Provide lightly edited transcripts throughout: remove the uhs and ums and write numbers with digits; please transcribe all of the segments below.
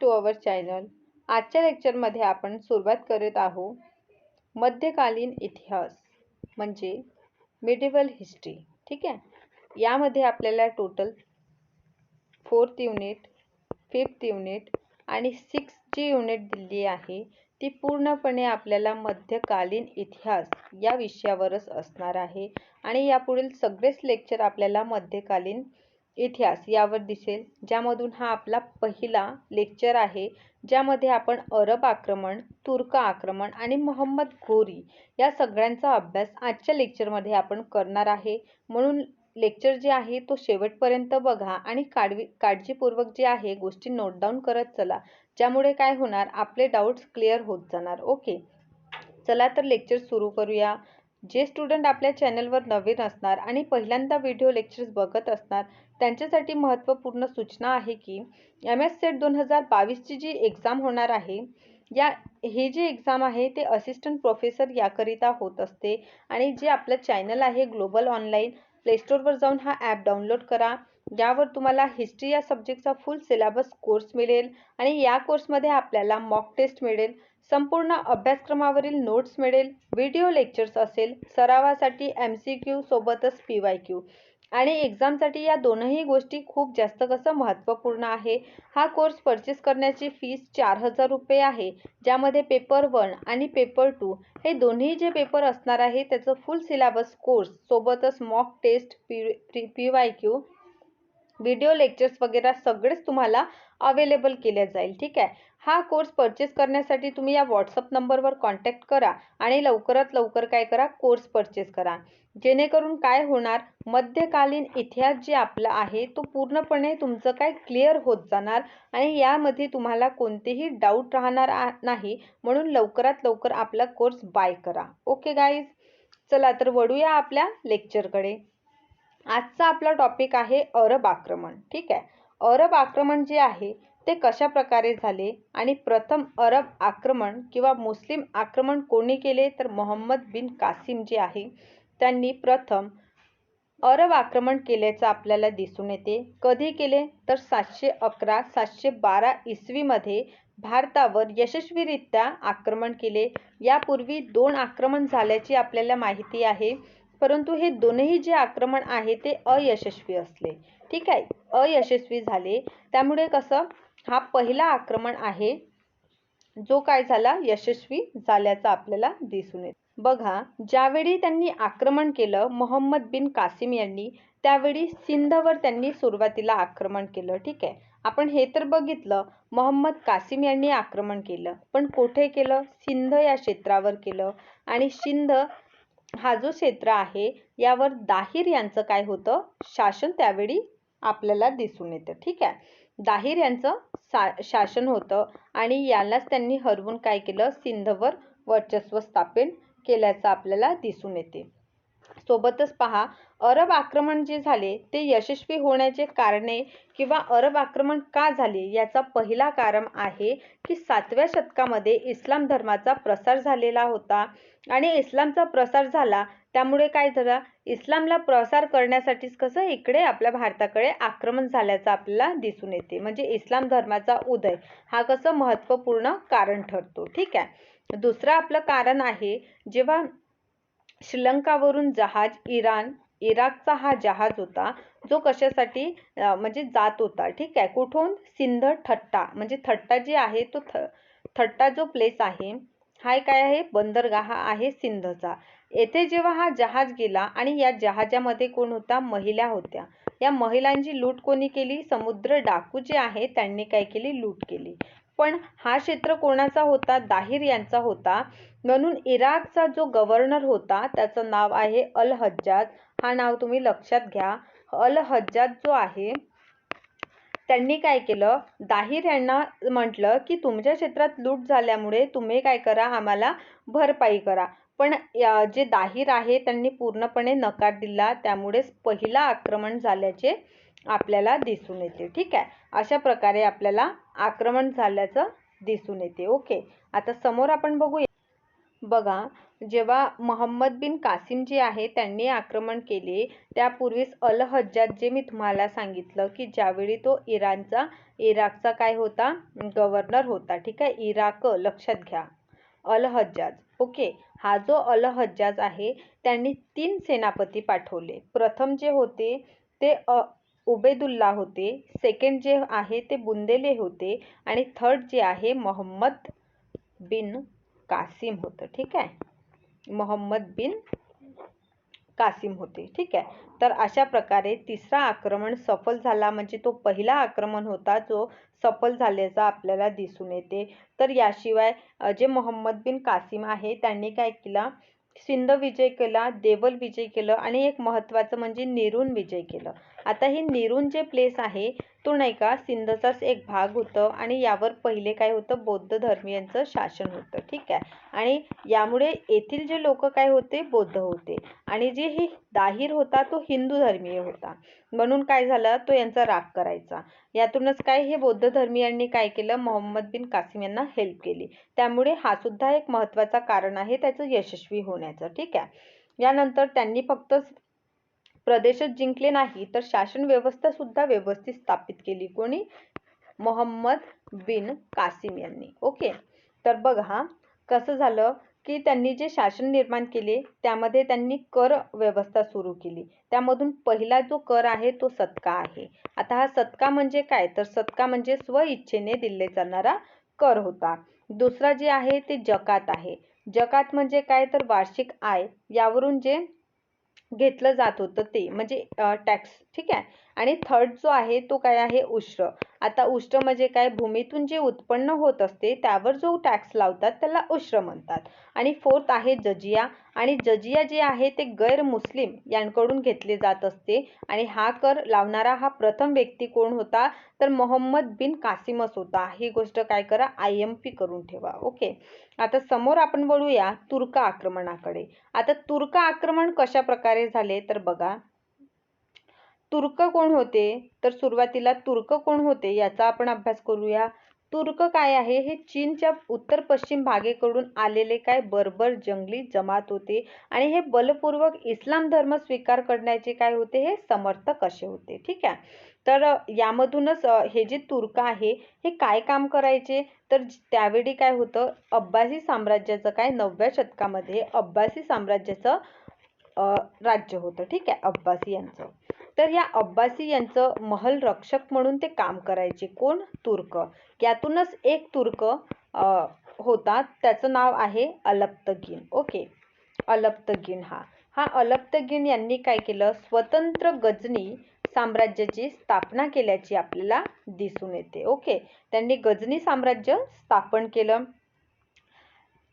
To our channel. आजच्या लेक्चरमध्ये आपण सुरुवात करत आहोत मध्यकालीन इतिहास म्हणजे मिडिवल हिस्ट्री. ठीक आहे. यामध्ये आपल्याला total 4th unit, 5th unit आणि 6th जी युनिट दिली आहे ती पूर्णपणे आपल्याला मध्यकालीन इतिहास या विषयावरच असणार आहे. आणि यापुढील सगळेच लेक्चर आपल्याला मध्यकालीन इतिहास यावर दिसेल, ज्यामधून हा आपला पहिला लेक्चर आहे, ज्यामध्ये आपण अरब आक्रमण, तुर्क आक्रमण आणि मोहम्मद घोरी या सगळ्यांचा अभ्यास आजच्या लेक्चरमध्ये आपण करणार आहे. म्हणून लेक्चर जे आहे तो शेवटपर्यंत बघा आणि काळजीपूर्वक जे आहे गोष्टी नोट डाऊन करत चला, ज्यामुळे काय होणार, आपले डाऊट्स क्लिअर होत जाणार. ओके, चला तर लेक्चर सुरू करूया. जे स्टुडंट आपल्या चॅनलवर नवीन असणार आणि पहिल्यांदा व्हिडिओ लेक्चर्स बघत असणार त्यांच्यासाठी महत्त्वपूर्ण सूचना आहे की MS सेट 2022ची जी एक्झाम होणार आहे, हे जे एक्झाम आहे ते असिस्टंट प्रोफेसर याकरिता होत असते. आणि जे आपलं चॅनल आहे ग्लोबल ऑनलाईन, प्ले स्टोअरवर जाऊन हा ॲप डाउनलोड करा. यावर तुम्हाला हिस्ट्री या सब्जेक्टचा फुल सिलेबस कोर्स मिळेल आणि या कोर्समध्ये आपल्याला मॉक टेस्ट मिळेल, संपूर्ण अभ्यासक्रमावरील नोट्स मिळेल, व्हिडिओ लेक्चर्स असेल, सरावासाठी MCQ सोबतच PYQ आणि एक्झामसाठी या दोनही गोष्टी खूप जास्त महत्त्वपूर्ण आहे. हा कोर्स परचेस करण्याची फीस 4000 रुपये आहे, ज्यामध्ये पेपर 1 आणि पेपर 2 हे दोन्ही जे पेपर असणार आहे त्याचं फुल सिलेबस कोर्स सोबतच mock test, PYQ, video lectures वगैरे सगळेच तुम्हाला अवेलेबल केले जाईल. ठीक आहे. हा कोर्स परचेस करण्यासाठी तुम्ही या व्हॉट्सअप नंबरवर कॉन्टॅक्ट करा आणि लवकरात लवकर काय करा, कोर्स परचेस करा. जेणेकरून काय होणार, मध्यकालीन इतिहास जे आपला आहे तो पूर्णपणे तुमचं काय क्लिअर होत जाणार आणि यामध्ये तुम्हाला कोणतेही डाऊट राहणार नाही. म्हणून लवकरात लवकर आपला कोर्स बाय करा. ओके गाईज, चला तर वळूया आपल्या लेक्चरकडे. आजचा आपला टॉपिक आहे अरब आक्रमण. ठीक आहे. अरब आक्रमण जे आहे ते कशा प्रकारे झाले आणि प्रथम अरब आक्रमण किंवा मुस्लिम आक्रमण कोणी केले, तर मोहम्मद बिन कासिम जे आहे त्यांनी प्रथम अरब आक्रमण केल्याचं आपल्याला दिसून येते. कधी केले, तर 711-712 इसवीमध्ये भारतावर यशस्वीरित्या आक्रमण केले. यापूर्वी 2 आक्रमण झाल्याची आपल्याला माहिती आहे, परंतु हे दोनही जे आक्रमण आहे ते अयशस्वी असले. ठीक आहे, अयशस्वी झाले. त्यामुळे कसं, हा पहिला आक्रमण आहे जो काय झाला, यशस्वी झाल्याचा आपल्याला दिसून येते. बघा, ज्यावेळी त्यांनी आक्रमण केलं मोहम्मद बिन कासिम यांनी, त्यावेळी सिंधवर त्यांनी सुरुवातीला आक्रमण केलं. ठीक आहे. आपण हे तर बघितलं, मोहम्मद कासिम यांनी आक्रमण केलं, पण कुठे केलं, सिंध या क्षेत्रावर केलं. आणि सिंध हा जो क्षेत्र आहे यावर दाहिर यांचं काय होतं, शासन त्यावेळी आपल्याला दिसून येतं. ठीक आहे. दाहिर यांचं शासन होतं आणि यालाच त्यांनी हरवून काय केलं, सिंधवर वर्चस्व स्थापन केल्याचं आपल्याला दिसून येते. सोबतच पहा, अरब आक्रमण जे झाले ते यशस्वी होण्याचे कारणे किंवा अरब आक्रमण का झाले याचा पहिला कारण आहे की 7व्या शतकामध्ये इस्लाम धर्माचा प्रसार झालेला होता आणि इस्लामचा प्रसार झाला, त्यामुळे काय झालं, इस्लामला प्रसार करण्यासाठीच कसं इकडे आपल्या भारताकडे आक्रमण झाल्याचं आपल्याला दिसून येते. म्हणजे इस्लाम धर्माचा उदय हा कसं महत्त्वपूर्ण कारण ठरतो. ठीक आहे. दुसरं आपलं कारण आहे, जेव्हा श्रीलंकावरून जहाज इराकचा हा जहाज होता जो कशासाठी म्हणजे जात होता. ठीक आहे. कुठून, सिंध ठट्टा, म्हणजे ठट्टा जे आहे तो ठट्टा जो प्लेस आहे हा काय आहे, बंदरगाह आहे सिंधचा. येथे जेव्हा हा जहाज गेला आणि या जहाजामध्ये कोण होता, महिला होत्या. या महिलांची लूट कोणी केली, समुद्र डाकू जे आहे त्यांनी काय केली, लूट केली. पण हा क्षेत्र कोणाचा होता, दाहिर यांचा होता. म्हणून इराकचा जो गव्हर्नर होता त्याचं नाव आहे अल हज्जाज. हा नाव तुम्ही लक्षात घ्या. अल हज्जाज जो आहे त्यांनी काय केलं, दाहिर यांना म्हटलं की तुमच्या क्षेत्रात लूट झाल्यामुळे तुम्ही काय करा, आम्हाला भरपाई करा. पण जे दाहिर आहे त्यांनी पूर्णपणे नकार दिला, त्यामुळेच पहिला आक्रमण झाल्याचे आपल्याला दिसून येते. ठीक आहे. अशा प्रकारे आपल्याला आक्रमण झाल्याचं दिसून येते. ओके, आता समोर आपण बघूया. बघा, जेव्हा मोहम्मद बिन कासिम जे आहे त्यांनी आक्रमण केले, त्यापूर्वीच अल हज्जाज जे मी तुम्हाला सांगितलं की ज्यावेळी तो इराकचा काय होता, गव्हर्नर होता. ठीक आहे, इराक लक्षात घ्या, अल हज्जाज. ओके, हा जो अल हज्जाज आहे त्यांनी 3 सेनापती पाठवले. प्रथम जे होते ते उबैदुल्ला होते, सेकंड जे आहे ते बुंदेले होते आणि थर्ड जे आहे मोहम्मद बिन कासिम होतं. ठीक आहे, मोहम्मद बिन कासिम होते. ठीक आहे, तर अशा प्रकारे तिसरा आक्रमण सफल झाला, म्हणजे तो पहिला आक्रमण होता जो सफल झाल्याचा आपल्याला दिसून येते. तर याशिवाय जे मोहम्मद बिन कासिम आहे त्यांनी काय केला, सिंध विजय केला, देवल विजय केलं आणि एक महत्त्वाचं म्हणजे नेरून विजय केलं. आता हे नेरून जे प्लेस आहे तो नाही का सिंधचाच एक भाग होतं आणि यावर पहिले काय होतं, बौद्ध धर्मीयांचं शासन होतं. ठीक आहे, आणि यामुळे येथील जे लोक काय होते, बौद्ध होते आणि जे हे दाहिर होता तो हिंदू धर्मीय होता. म्हणून काय झालं, तो यांचा राग करायचा. यातूनच काय हे बौद्ध धर्मीयांनी काय केलं, मोहम्मद बिन कासिम यांना हेल्प केली. त्यामुळे हा सुद्धा एक महत्त्वाचा कारण आहे त्याचं यशस्वी होण्याचं. ठीक आहे, यानंतर त्यांनी फक्त प्रदेशच जिंकले नाही तर शासन व्यवस्था सुद्धा व्यवस्थित स्थापित केली. कोणी, मोहम्मद बिन कासिम यांनी. ओके, तर बघा कसं झालं की त्यांनी जे शासन निर्माण केले त्यामध्ये त्यांनी कर व्यवस्था सुरू केली. त्यामधून पहिला जो कर आहे तो सत्का आहे. आता हा सत्का म्हणजे काय, तर सत्का म्हणजे स्वइच्छेने दिले जाणारा कर होता. दुसरा जे आहे ते जकात आहे. जकात म्हणजे काय, तर वार्षिक आय यावरून जे घेतलं जात होतं ते म्हणजे टॅक्स. ठीक आहे, आणि थर्ड जो आहे तो काय आहे, उश्र. आता उश्र म्हणजे काय, भूमीतून जे उत्पन्न होत असते त्यावर जो टॅक्स लावतात त्याला उश्र म्हणतात. आणि फोर्थ आहे जजिया, आणि जजिया जे आहे ते गैर मुस्लिम यांकडून घेतले जात असते. आणि हा कर लावणारा हा प्रथम व्यक्ती कोण होता, तर मोहम्मद बिन कासिमच होता. ही गोष्ट काय करा, IMP करून ठेवा. ओके, आता समोर आपण वळूया तुर्क आक्रमणाकडे. आता तुर्क आक्रमण कशा प्रकारे झाले, तर बघा तुर्क कोण होते, तर सुरुवातीला तुर्क कोण होते याचा आपण अभ्यास करूया. तुर्क काय आहे, हे चीनच्या उत्तर पश्चिम भागेकडून आलेले काय बर्बर जंगली जमात होते आणि हे बलपूर्वक इस्लाम धर्म स्वीकार करण्याचे काय होते, हे समर्थक असे होते. ठीक आहे, तर यामधूनच हे जे तुर्क आहे हे काय काम करायचे, तर त्यावेळी काय होतं, अब्बासी साम्राज्याचं काय 9व्या शतकामध्ये अब्बासी साम्राज्याचं राज्य होतं. ठीक आहे, अब्बासी यांचं. तर या अब्बासी यांचं महल रक्षक म्हणून ते काम करायचे. कोण, तुर्क. यातूनच एक तुर्क होता, त्याचं नाव आहे अलप्तगीन. ओके, अलप्तगीन. हा अलप्तगीन यांनी काय केलं, स्वतंत्र गजनी साम्राज्याची स्थापना केल्याची आपल्याला दिसून येते. ओके, त्यांनी गजनी साम्राज्य स्थापन केलं.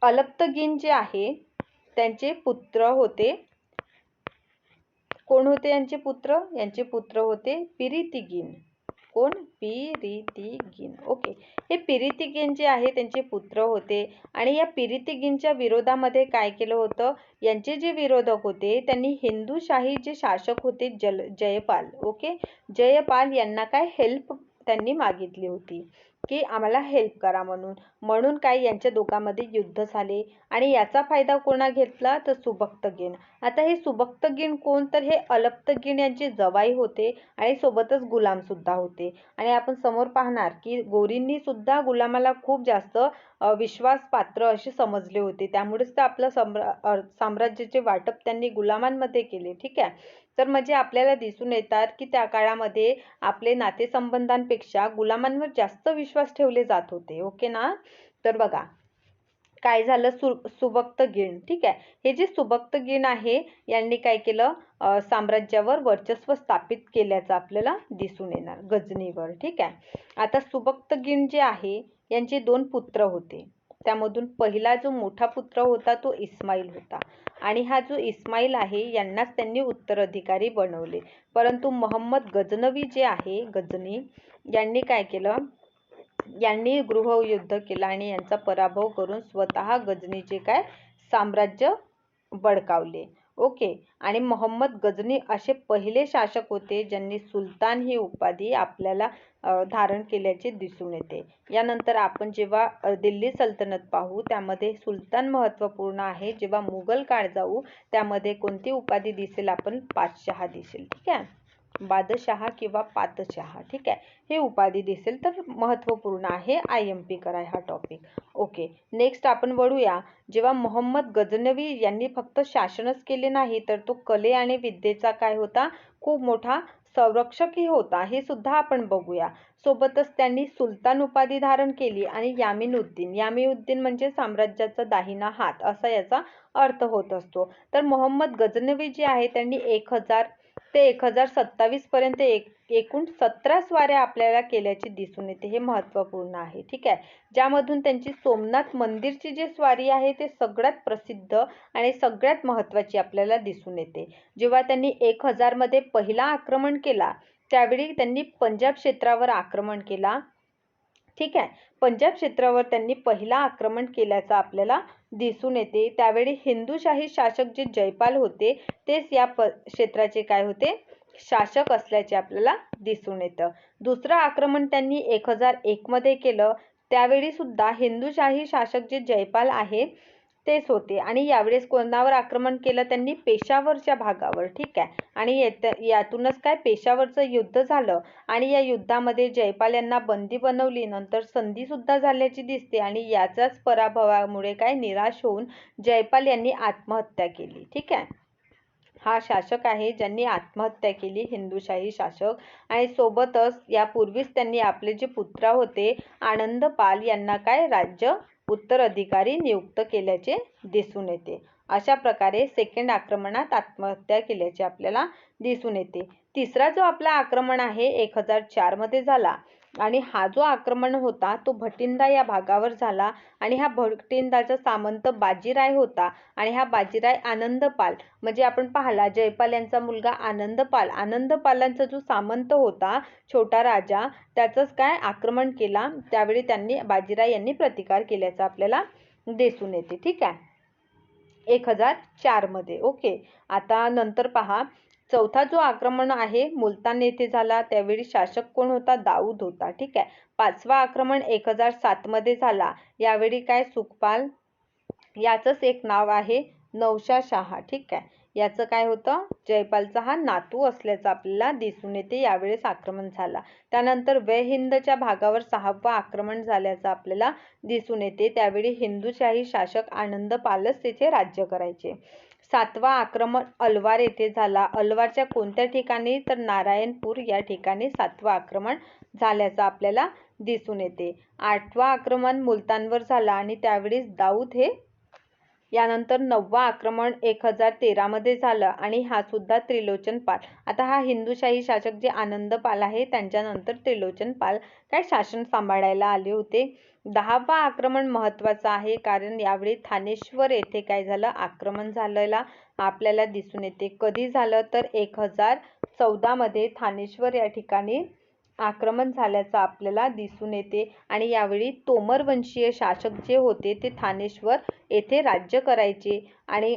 अलप्तगीन जे आहे त्यांचे पुत्र होते, कोण होते यांचे पुत्र, यांचे पुत्र होते पिरितिगिन. कोण, पिरितिगिन. ओके, हे पिरितिगिन जे आहे त्यांचे पुत्र होते आणि या पिरितिगिनच्या विरोधामध्ये काय केलं होतं, यांचे जे विरोधक होते त्यांनी हिंदूशाही जे शासक होते जयपाल. ओके, जयपाल यांना काय हेल्प त्यांनी मागितली होती की आम्हाला हेल्प करा म्हणून काय यांच्या दोघांमध्ये युद्ध झाले आणि याचा फायदा कोणा घेतला, तर सुबक्तगीन. आता हे सुबक्तगीन कोण, तर हे अलप्तगीन यांचे जवाई होते आणि सोबतच गुलाम सुद्धा होते. आणि आपण समोर पाहणार की गोरींनी सुद्धा गुलामाला खूप जास्त विश्वासपात्र असे समजले होते. त्यामुळेच तर आपलं साम्राज्याचे वाटप त्यांनी गुलामांमध्ये केले. ठीक आहे, तर म्हणजे आपल्याला दिसून येतात की त्या काळामध्ये आपले नातेसंबंधांपेक्षा गुलामांवर जास्त विश्वास ठेवले जात होते. ओके ना, तर बघा काय झालं, सुबक्तगीन. ठीक आहे, हे जे सुबक्तगीन आहे यांनी काय केलं, साम्राज्यावर वर्चस्व स्थापित केल्याचं आपल्याला दिसून येणार गजनीवर. ठीक आहे, आता सुबक्तगीन जे आहे यांचे 2 पुत्र होते. त्यामधून पहिला जो मोठा पुत्र होता तो इस्माईल होता आणि हा जो इस्माईल आहे यांनाच त्यांनी उत्तराधिकारी बनवले. परंतु मोहम्मद गजनवी जे आहे, गजनी, यांनी काय केलं, यांनी गृहयुद्ध केलं आणि यांचा पराभव करून स्वतः गजनीचे काय साम्राज्य बळकावले. ओके. आणि मोहम्मद गझनी असे पहिले शासक होते ज्यांनी सुलतान ही उपाधी आपल्याला धारण केल्याचे दिसून येते. यानंतर आपण जेव्हा दिल्ली सल्तनत पाहू त्यामध्ये सुलतान महत्त्वपूर्ण आहे. जेव्हा मुघल काळ जाऊ त्यामध्ये कोणती उपाधी दिसेल, आपण पातशाह दिसेल. ठीक आहे, बादशहा किंवा पातशाह. ठीक आहे, हे उपाधी दिसेल तर महत्त्वपूर्ण आहे. IMP करा हा टॉपिक. ओके, नेक्स्ट आपण वळूया. जेव्हा मोहम्मद गझनवी यांनी फक्त शासनच केले नाही तर तो कले आणि विद्येचा काय होता, खूप मोठा संरक्षकही होता. हे सुद्धा आपण बघूया. सोबतच त्यांनी सुलतान उपाधी धारण केली आणि यामीउद्दीन म्हणजे साम्राज्याचा दाहिना हात असा याचा अर्थ होत असतो. तर मोहम्मद गझनवी जे आहे त्यांनी 1000 ते 1027 पर्यंत एकूण 17 स्वाऱ्या आपल्याला केल्याचे दिसून येते. हे महत्त्वपूर्ण आहे. ठीक आहे, ज्यामधून त्यांची सोमनाथ मंदिरची जी स्वारी आहे ते सगळ्यात प्रसिद्ध आणि सगळ्यात महत्त्वाची आपल्याला दिसून येते. जेव्हा त्यांनी 1000 मध्ये पहिला आक्रमण केला त्यावेळी त्यांनी पंजाब क्षेत्रावर आक्रमण केला. ठीक आहे, पंजाब क्षेत्रावर त्यांनी पहिला आक्रमण केल्याचा आपल्याला दिसून येते. त्यावेळी हिंदुशाही शासक जे जयपाल होते तेच या क्षेत्राचे काय होते, शासक असल्याचे आपल्याला दिसून येतं. दुसरं आक्रमण त्यांनी 1001 मध्ये केलं. त्यावेळी सुद्धा हिंदुशाही शासक जे जयपाल आहे तेच होते. आणि यावेळेस कोणावर आक्रमण केलं त्यांनी, पेशावरच्या भागावर. ठीक आहे, आणि यातूनच काय पेशावरचं युद्ध झालं आणि या युद्धामध्ये जयपाल यांना बंदी बनवली. नंतर संधी सुद्धा झाल्याची दिसते आणि याचाच पराभवामुळे काय निराश होऊन जयपाल यांनी आत्महत्या केली. ठीक आहे, हा शासक आहे ज्यांनी आत्महत्या केली, हिंदुशाही शासक. आणि सोबतच यापूर्वीच त्यांनी आपले जे पुत्र होते आनंदपाल यांना काय राज्य उत्तराधिकारी नियुक्त केल्याचे दिसून येते. अशा प्रकारे सेकंड आक्रमणात आत्महत्या केल्याचे आपल्याला दिसून येते. तिसरा जो आपला आक्रमण आहे 1004 मध्ये झाला आणि हा जो आक्रमण होता तो भटिंडा या भागावर झाला आणि हा भटिंडाचा सामंत बाजीराय होता. आणि हा बाजीराय आनंदपाल म्हणजे आपण पाहला जयपाल यांचा मुलगा आनंदपालांचा जो सामंत होता छोटा राजा त्याचंच काय आक्रमण केला. त्यावेळी त्यांनी बाजीराय यांनी प्रतिकार केल्याचा आपल्याला दिसून येते. ठीक आहे, 1004 मध्ये. ओके, आता नंतर पहा चौथा जो आक्रमण आहे मुलतान येथे झाला. त्यावेळी शासक कोण होता, दाऊद होता. ठीक आहे, पाचवा आक्रमण 1007 मध्ये झाला. यावेळी काय सुखपाल, याचंच एक नाव आहे नौशा शाह. ठीक आहे, याचं काय होतं, जयपालचा हा नातू असल्याचं आपल्याला दिसून येते. यावेळेस आक्रमण झाला. त्यानंतर वेहिंदच्या भागावर 6वं आक्रमण झाल्याचं आपल्याला दिसून येते. त्यावेळी हिंदुशाही शासक आनंदपालच तेथे राज्य करायचे. 7वा आक्रमण अलवार येथे झाला. अलवारच्या कोणत्या ठिकाणी, तर नारायणपूर या ठिकाणी 7वं आक्रमण झाल्याचं आपल्याला दिसून येते. 8वा आक्रमण मुलतानवर झाला आणि त्यावेळी दाऊद हे. यानंतर 9वा आक्रमण 1013 मध्ये झालं आणि हा सुद्धा त्रिलोचनपाल. आता हा हिंदुशाही शासक जे आनंदपाल आहे त्यांच्यानंतर त्रिलोचनपाल काय शासन सांभाळायला आले होते. 10वा आक्रमण महत्त्वाचं आहे कारण यावेळी थानेश्वर येथे काय झालं, आक्रमण झालेला आपल्याला दिसून येते. कधी झालं तर 1014 मध्ये थानेश्वर या ठिकाणी आक्रमण झाल्याचं आपल्याला दिसून येते. आणि यावेळी तोमर वंशीय शासक जे होते ते थानेश्वर येथे राज्य करायचे आणि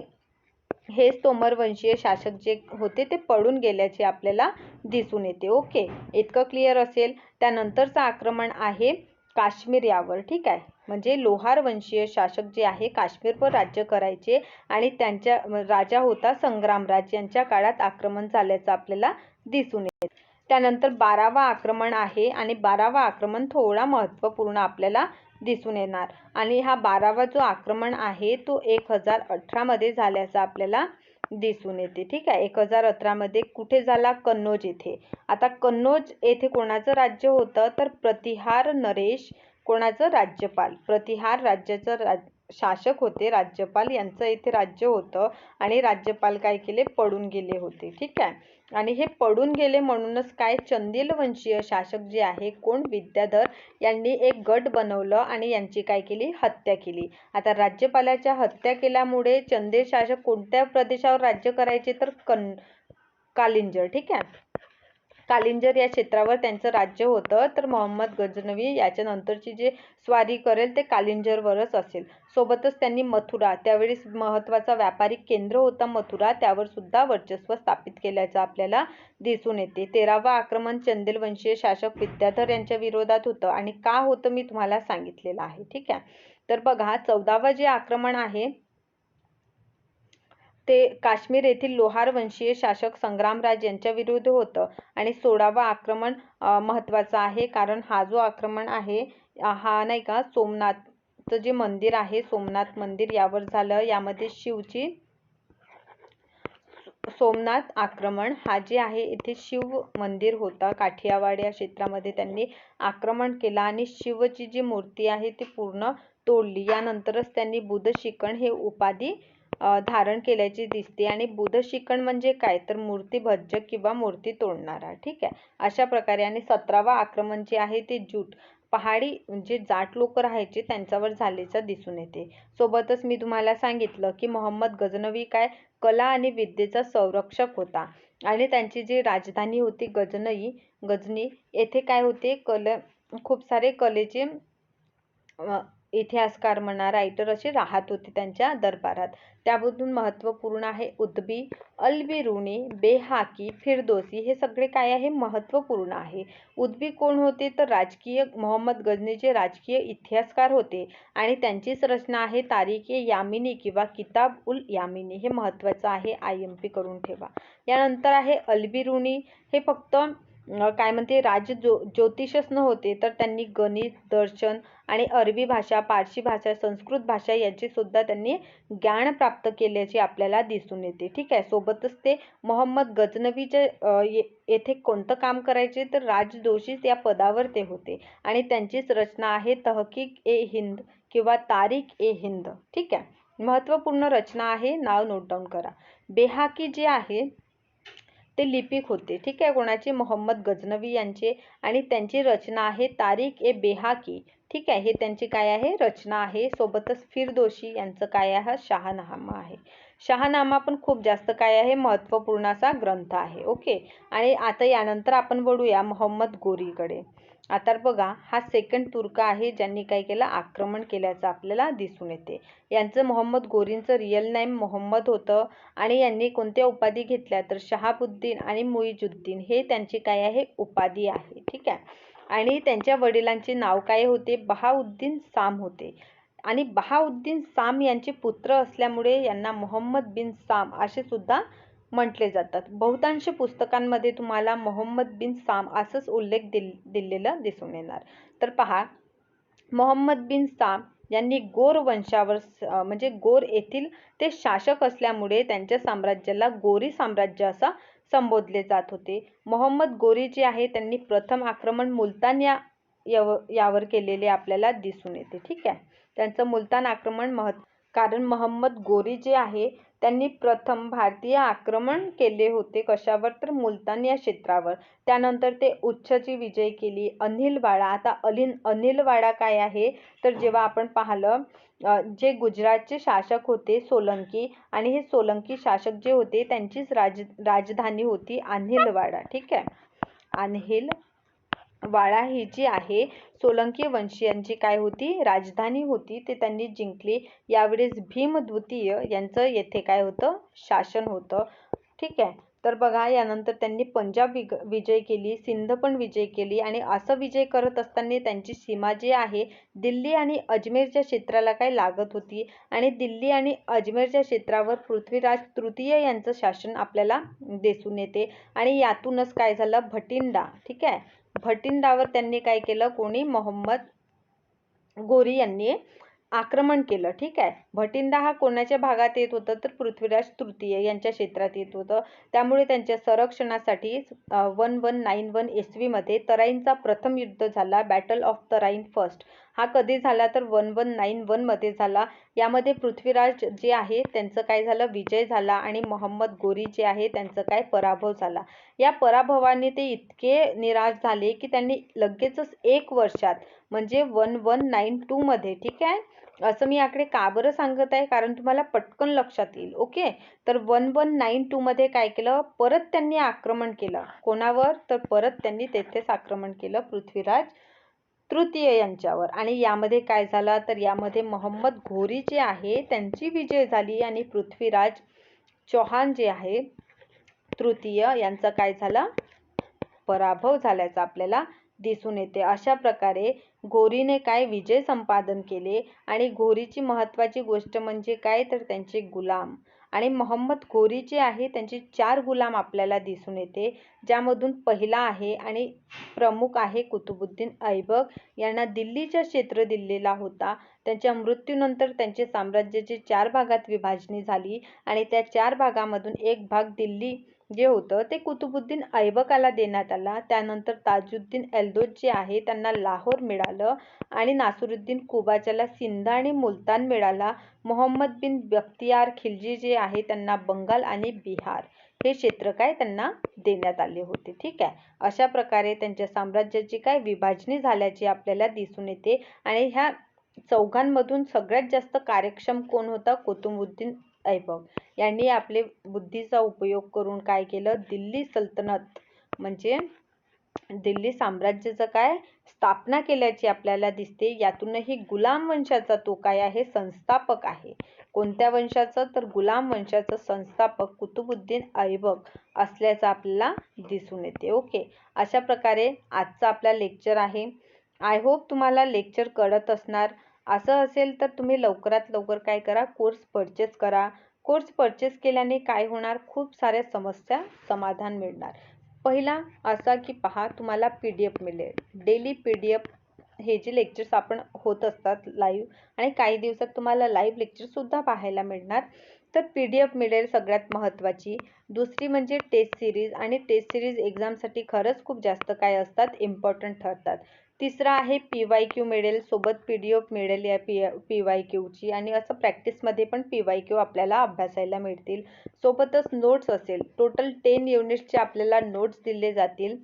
हेच तोमर वंशीय शासक जे होते ते पळून गेल्याचे आपल्याला दिसून येते. ओके, इतकं क्लिअर असेल. त्यानंतरचं आक्रमण आहे काश्मीर यावर. ठीक आहे, म्हणजे लोहार वंशीय शासक जे आहे काश्मीरवर राज्य करायचे आणि त्यांच्या राजा होता संग्रामराज. यांच्या काळात आक्रमण झाल्याचं आपल्याला दिसून येते. त्यानंतर 12वा आक्रमण आहे आणि 12वा आक्रमण थोडा महत्त्वपूर्ण आपल्याला दिसून येणार. आणि हा 12वा जो आक्रमण आहे तो 1018 मध्ये झाल्याचा आपल्याला दिसून येते. ठीक आहे, 1018 मध्ये कुठे झाला, कन्नौज येथे. आता कन्नौज येथे कोणाचं राज्य होतं, तर प्रतिहार नरेश कोणाचं, राज्यपाल. प्रतिहार राज्याचं शासक होते राज्यपाल, यांचं येथे राज्य होतं आणि राज्यपाल काय केले, पळून गेले होते. ठीक आहे, आणि हे पळून गेले म्हणूनच काय चंदेल वंशीय शासक जे आहे कोण, विद्याधर यांनी एक गट बनवलं आणि यांची काय केली, हत्या केली. आता राज्यपालाच्या हत्या केल्यामुळे चंदेल शासक कोणत्या प्रदेशावर राज्य करायचे, तर कालिंजर. ठीक आहे, कालिंजर या क्षेत्रावर त्यांचं राज्य होतं, तर मोहम्मद गझनवी याच्यानंतरची जे स्वारी करेल ते कालिंजरवरच असेल. सोबतच त्यांनी मथुरा, त्यावेळी महत्त्वाचा व्यापारिक केंद्र होता मथुरा, त्यावर सुद्धा वर्चस्व स्थापित केल्याचं आपल्याला दिसून येते. 13वा आक्रमण चंदेल वंशीय शासक विद्याधर यांच्या विरोधात होतं आणि का होतं मी तुम्हाला सांगितलेलं आहे. ठीक आहे. तर बघा 14वा जे आक्रमण आहे ते काश्मीर येथील लोहार वंशीय शासक संग्रामराज यांच्या विरुद्ध होतं आणि 16वा आक्रमण महत्त्वाचा आहे, कारण हा जो आक्रमण आहे हा नाही का सोमनाथचं जे मंदिर आहे सोमनाथ मंदिर यावर झालं. यामध्ये शिवची सोमनाथ आक्रमण हा जे आहे इथे शिव मंदिर होता, काठियावाड या क्षेत्रामध्ये त्यांनी आक्रमण केला आणि शिवची जी मूर्ती आहे ती पूर्ण तोडली. यानंतरच त्यांनी बुध शिकण हे उपाधी धारण केल्याची दिसते. आणि बुध शिकण म्हणजे काय, तर मूर्ती भज्जक किंवा मूर्ती तोडणारा. ठीक आहे, अशा प्रकारे. आणि 17वा आक्रमण जे आहे ते जूट पहाडी म्हणजे जाट लोक राहायचे त्यांच्यावर झाल्याचं दिसून येते. सोबतच मी तुम्हाला सांगितलं की मोहम्मद गझनवी काय कला आणि विद्येचा संरक्षक होता आणि त्यांची जी राजधानी होती गजनी येथे काय होते खूप सारे कलेचे इतिहासकार म्हणा रायटर असे राहत होते त्यांच्या दरबारात. त्यामधून महत्त्वपूर्ण आहे उद्बी, अल-बिरुनी, बेहाकी, फिरदोसी हे सगळे काय आहे महत्त्वपूर्ण आहे. उद्बी कोण होते, तर राजकीय मोहम्मद गझनीचे राजकीय इतिहासकार होते आणि त्यांचीच रचना आहे तारिख-ए-यामिनी किंवा किताब उल यामिनी. हे महत्त्वाचं आहे, IMP करून ठेवा. यानंतर आहे अल-बिरुनी, हे फक्त काय म्हणते ज्योतिषच नव्हते, तर त्यांनी गणित, दर्शन आणि अरबी भाषा, पारशी भाषा, संस्कृत भाषा यांची सुद्धा त्यांनी ज्ञान प्राप्त केल्याचे आपल्याला दिसून येते. ठीक आहे. सोबतच ते मोहम्मद गझनवीचे येथे कोणतं काम करायचे, तर राजदोषी या पदावर ते होते आणि त्यांचीच रचना आहे तहकीक-ए-हिंद किंवा तारिख-ए-हिंद. ठीक आहे, महत्त्वपूर्ण रचना आहे, नाव नोट डाऊन करा. बेहाकी जे आहे ते लिपिक होते. ठीक आहे, कोणाचे, मोहम्मद गझनवी यांचे, आणि त्यांची रचना आहे तारिख-ए-बेहाकी. ठीक आहे, हे त्यांची काय आहे रचना आहे. सोबतच फिरदोशी यांचं काय आहे शाहनामा आहे. शाहनामा पण खूप जास्त काय आहे महत्त्वपूर्ण असा ग्रंथ आहे. ओके. आणि आता यानंतर आपण वळूया मोहम्मद गोरीकडे. आता बघा हा सेकंड तुर्क आहे ज्यांनी काय केलं आक्रमण केल्याचं आपल्याला दिसून येते. यांचं मोहम्मद गोरींचं रिअल नेम मोहम्मद होतं आणि यांनी कोणत्या उपाधी घेतल्या, तर शहाबुद्दीन आणि मुइजुद्दीन हे त्यांची काय आहे उपाधी आहे. ठीक आहे. आणि त्यांच्या वडिलांचे नाव काय होते, बहाउद्दीन साम होते आणि बहाउद्दीन साम यांचे पुत्र असल्यामुळे यांना मोहम्मद बिन साम असे सुद्धा म्हटले जातात. बहुतांश पुस्तकांमध्ये तुम्हाला मोहम्मद बिन साम असंच उल्लेख दिलेला दिसून येणार. तर पहा, मोहम्मद बिन साम यांनी गोर वंशावर म्हणजे गोर येथील ते शासक असल्यामुळे त्यांच्या साम्राज्याला गोरी साम्राज्य असा संबोधले जात होते. मोहम्मद गोरी जे आहे त्यांनी प्रथम आक्रमण मुलतान यावर केलेले आपल्याला दिसून येते. ठीक आहे, त्यांचं मुलतान आक्रमण कारण मोहम्मद गोरी जे आहे त्यांनी प्रथम भारतीय आक्रमण केले होते. कशावर, तर मुलतान या क्षेत्रावर. त्यानंतर ते उच्छची विजय केली. अनिलवाडा, आता अनिलवाडा काय आहे, तर जेव्हा आपण पाहिलं जे गुजरातचे शासक होते सोलंकी, आणि हे सोलंकी शासक जे होते त्यांचीच राजधानी होती अनिलवाडा. ठीक आहे, अनिलवाडा ही जी आहे सोलंकी वंशीयांची काय होती राजधानी होती, ते त्यांनी जिंकली. यावेळेस भीम द्वितीय यांचं येथे काय होतं शासन होतं. ठीक आहे. तर बघा यानंतर त्यांनी पंजाब विजय केली, सिंध पण विजय केली आणि असं विजय करत असताना त्यांची सीमा जी आहे दिल्ली आणि अजमेरच्या क्षेत्राला काय लागत होती आणि दिल्ली आणि अजमेरच्या क्षेत्रावर पृथ्वीराज तृतीय यांचं शासन आपल्याला दिसून येते. आणि यातूनच काय झालं भटिंडा. ठीक आहे, भटिंडावर त्यांनी काय केलं, कोणी मोहम्मद गोरी यांनी आक्रमण केलं. ठीक आहे, भटिंडा हा कोणाच्या भागात येत होतं, तर पृथ्वीराज तृतीय यांच्या क्षेत्रात येत होतं. त्यामुळे त्यांच्या संरक्षणासाठी 1191 इसवीमध्ये तराईनचा प्रथम युद्ध झाला, बॅटल ऑफ तराईन फर्स्ट. हा कधी झाला, तर 1191 मध्ये झाला. यामध्ये पृथ्वीराज जे आहे त्यांचं काय झालं विजय झाला आणि मोहम्मद गोरी जे आहे त्यांचं काय पराभव झाला. या पराभवाने ते इतके निराश झाले की त्यांनी लगेचच 1 वर्षात म्हणजे 1192 मध्ये. ठीक आहे, असं मी आकडे का बरं सांगत आहे, कारण तुम्हाला पटकन लक्षात येईल. ओके, तर 1192 मध्ये काय केलं, परत त्यांनी आक्रमण केलं. कोणावर, तर परत त्यांनी तेथेच आक्रमण केलं पृथ्वीराज तृतीय यांच्यावर. आणि यामध्ये काय झालं, तर यामध्ये मोहम्मद घोरी जे आहे त्यांची विजय झाली आणि पृथ्वीराज चौहान जे आहे तृतीय यांचा काय झाला, पराभव झाल्याचा आपल्याला दिसून येते. अशा प्रकारे घोरीने काय विजय संपादन केले. आणि घोरीची महत्त्वाची गोष्ट म्हणजे काय, तर त्यांचे गुलाम. आणि मोहम्मद घोरी जे आहे त्यांचे 4 गुलाम आपल्याला दिसून येते, ज्यामधून पहिला आहे आणि प्रमुख आहे कुतुबुद्दीन ऐबक. यांना दिल्लीचा क्षेत्र दिलेला होता. त्यांच्या मृत्यूनंतर त्यांचे साम्राज्याचे 4 भागात विभाजणी झाली आणि त्या 4 भागामधून एक भाग दिल्ली जे होतं ते कुतुबुद्दीन ऐबकाला देण्यात आला. त्यानंतर ताजुद्दीन एल्दोज जे आहे त्यांना लाहोर मिळालं आणि नासिरुद्दीन कुबाच्याला सिंध आणि मुलतान मिळाला. मोहम्मद बिन बख्तियार खिलजी जे आहे त्यांना बंगाल आणि बिहार हे क्षेत्र काय त्यांना देण्यात आले होते. ठीक आहे, अशा प्रकारे त्यांच्या साम्राज्याची काय विभाजणी झाल्याची आपल्याला दिसून येते. आणि ह्या चौघांमधून सगळ्यात जास्त कार्यक्षम कोण होता, कुतुबुद्दीन ऐबक. यांनी आपले बुद्धीचा उपयोग करून काय केलं, दिल्ली सल्तनत म्हणजे दिल्ली साम्राज्याचं काय स्थापना केल्याची आपल्याला दिसते. यातूनही गुलाम वंशाचा तो काय आहे, संस्थापक आहे. कोणत्या वंशाचा, तर गुलाम वंशाचा संस्थापक कुतुबुद्दीन ऐबक असल्याचं आपल्याला दिसून येते. ओके, अशा प्रकारे आजचा आपला लेक्चर आहे. आय होप तुम्हाला लेक्चर कळत असणार. असं असेल तर तुम्ही लवकरात लवकर काय करा, कोर्स परचेस करा. कोर्स परचेस केल्याने काय होणार, खूप साऱ्या समस्या समाधान मिळणार. पहिला असा की पहा, तुम्हाला PDF मिळेल. डेली PDF हे जे लेक्चर्स आपण होत असतात लाईव्ह, आणि काही दिवसात तुम्हाला लाईव्ह लेक्चरसुद्धा पाहायला मिळणार. तर PDF मिळेल सगळ्यात महत्त्वाची. दुसरी म्हणजे टेस्ट सिरीज, आणि टेस्ट सिरीज एक्झामसाठी खरंच खूप जास्त काय असतात, इम्पॉर्टंट ठरतात. तिसरा आहे PYQ मिळेल, सोबत PDF मिळेल या PYQची. आणि असं प्रॅक्टिसमध्ये पण PYQ आपल्याला अभ्यासायला मिळतील. सोबतच नोट्स असेल, टोटल 10 युनिट्सचे आपल्याला नोट्स दिले जातील.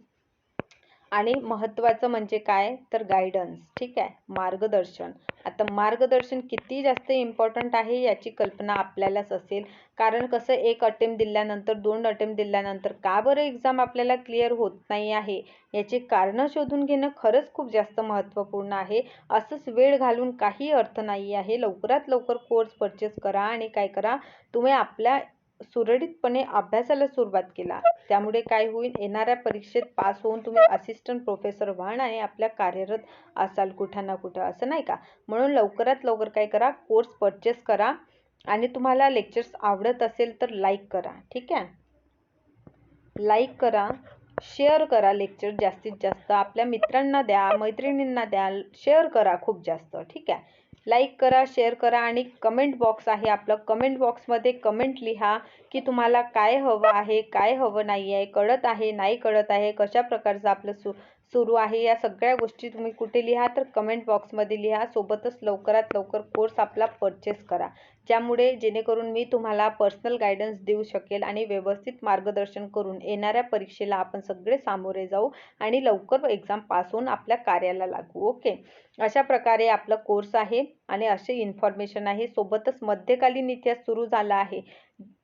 आणि महत्त्वाचं म्हणजे काय, तर गायडन्स. ठीक आहे, मार्गदर्शन. आता मार्गदर्शन किती जास्त इम्पॉर्टंट आहे याची कल्पना आपल्यालाच असेल. कारण कसं, एक अटेम्प्ट दिल्यानंतर, 2 अटेम्प्ट दिल्यानंतर का बरं एक्झाम आपल्याला क्लिअर होत नाही आहे याचे कारणं शोधून घेणं खरंच खूप जास्त महत्त्वपूर्ण आहे. असंच वेळ घालून काही अर्थ नाही आहे. लवकरात लवकर कोर्स परचेस करा आणि काय करा, तुम्ही आपल्या सुरळीतपणे अभ्यासाला सुरुवात केला. त्यामुळे काय होईल, येणाऱ्या परीक्षेत पास होऊन तुम्ही असिस्टंट प्रोफेसर व्हाल आणि आपल्या कार्यरत असाल कुठं ना कुठं, असं नाही का. म्हणून लवकरात लवकर काय करा, कोर्स परचेस करा. आणि तुम्हाला लेक्चर्स आवडत असेल तर लाईक करा. ठीक आहे, लाईक करा, शेअर करा. लेक्चर जास्तीत जास्त आपल्या मित्रांना द्या, मैत्रिणींना द्या, शेअर करा खूप जास्त. ठीक आहे, लाईक करा, शेअर करा. आणि कमेंट बॉक्स आहे आपलं, कमेंट बॉक्समध्ये कमेंट लिहा की तुम्हाला काय हवं आहे, काय हवं नाही आहे, कळत आहे, नाही कळत आहे, कशा प्रकारचं आपलं सुरू आहे, या सगळ्या गोष्टी तुम्ही कुठे लिहा, तर कमेंट बॉक्समध्ये लिहा. सोबतच लवकरात लवकर कोर्स आपला परचेस करा, ज्यामुळे जेणेकरून मी तुम्हाला पर्सनल गायडन्स देऊ शकेल आणि व्यवस्थित मार्गदर्शन करून येणाऱ्या परीक्षेला आपण सगळे सामोरे जाऊ आणि लवकर एक्झाम पास होऊन आपल्या कार्याला लागू. ओके, अशा प्रकारे आपला कोर्स आहे आणि असे इन्फॉर्मेशन आहे. सोबतच मध्यकालीन इतिहास सुरू झाला आहे,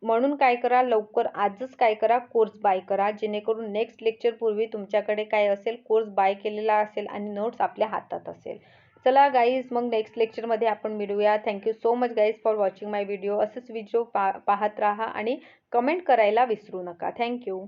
म्हणून काय करा, लवकर आजच काय करा, कोर्स बाय करा, जेणेकरून नेक्स्ट लेक्चर पूर्वी तुमच्याकडे काय असेल, कोर्स बाय केलेला असेल आणि नोट्स आपल्या हातात असेल. चला गाईज, मग नेक्स्ट लेक्चरमध्ये आपण मिळूया. Thank you so much guys for watching my video. असंच व्हिडिओ पाहत राहा आणि कमेंट करायला विसरू नका. थँक्यू.